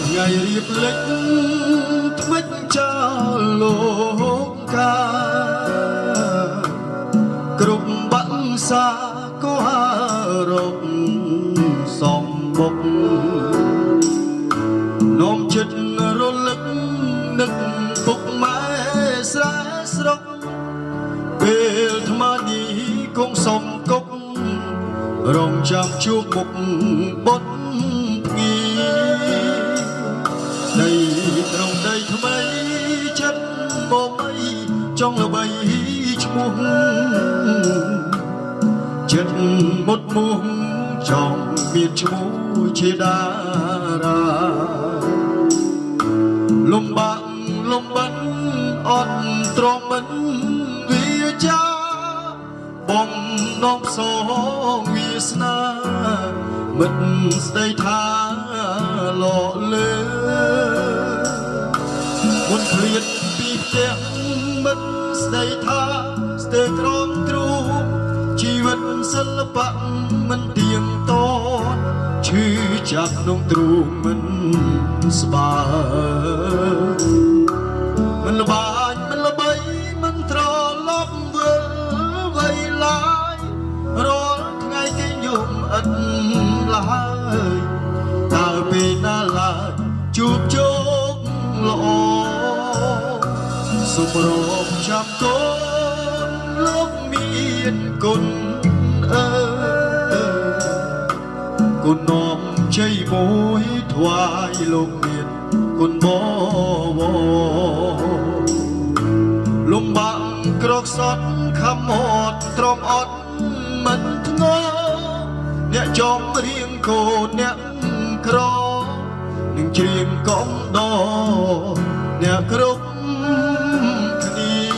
ថ្ងៃរៀបលិចថ្មិចចាលោកកាគ្រប់បាក់សាក៏រកសំបុកនោមចិត្តរលឹកនឹកពុកម៉ែស្រែស្រុកពេលថ្មនេះគង់សំគុករងចាំជួបមុខបុតដីត្រង់ដីថ្មីចិត្តបងអីចង់ល្បីឈ្មោះចិត្តមុតមុះចង់មានឈ្មោះជាតារាលំបាក់លំបិនអត់ទ្រាំមិនវាចាបងនំសងវាស្នាមិត្តស្ដីថាលក់លើមុនឃ្លាតពីផ្ទះមិត្តស្ដីថាស្ទើរក្រំទ្រូងជីវិតសិល្បៈមិនទៀងទាត់ឈឺចាប់ក្នុងទ្រូងមិនស្បើមិនល្បាញមិនល្បីមិនត្រឡប់វិលវៃឡាយរាល់ថ្ងៃគេយំអត់ឡើយតើពេលណាឡើយជួបជោគល្អសុំរកចាំកូនលោកមានគុណអើគុណនាំជ័យមួយថ្វាយលោកមានគុណបវរលំបាក់ក្រកសត់ខំអត់ទ្រាំអត់មិនធ្ងរអ្នកចង់រៀងកូនអ្នកក្រនឹងច្រៀងកំដរអ្នកគ្រប់គ្នា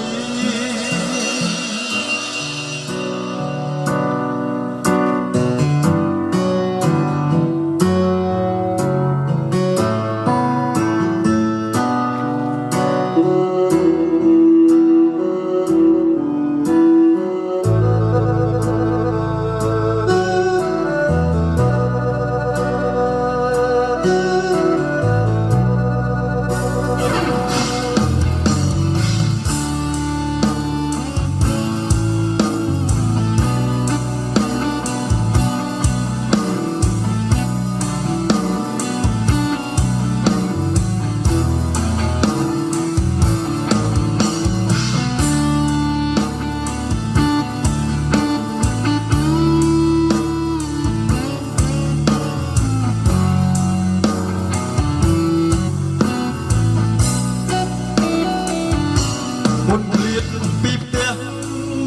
មុនឃ្លាតពីផ្ទះ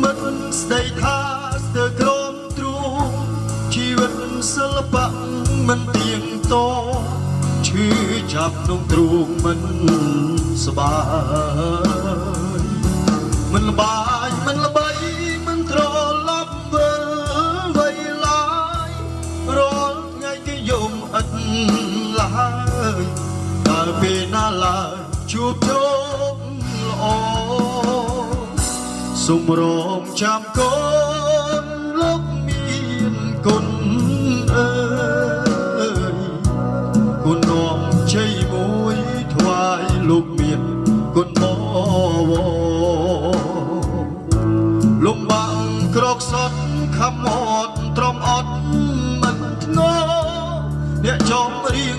មិត្តស្ដីថាស្ទើរក្រំទ្រូងជីវិតសិល្បៈមិនទៀងទាត់ឈឺចាប់ក្នុងទ្រូងមិនស្បើយមិនល្បាញមិនល្បីមិនត្រឡប់វិលវៃឡាយរាល់ថ្ងៃគេយំអត់ឡើយតើពេលណាឡើយជួបជោគល្អសុំរងចាំកូនលោកមានគុណអើយគុណនាំជ័យមួយថ្វាយលោកមានគុណបវរលំបាក់ក្រកសត់ខំអត់ទ្រាំអត់មិនធ្ងរអ្នកចង់រៀង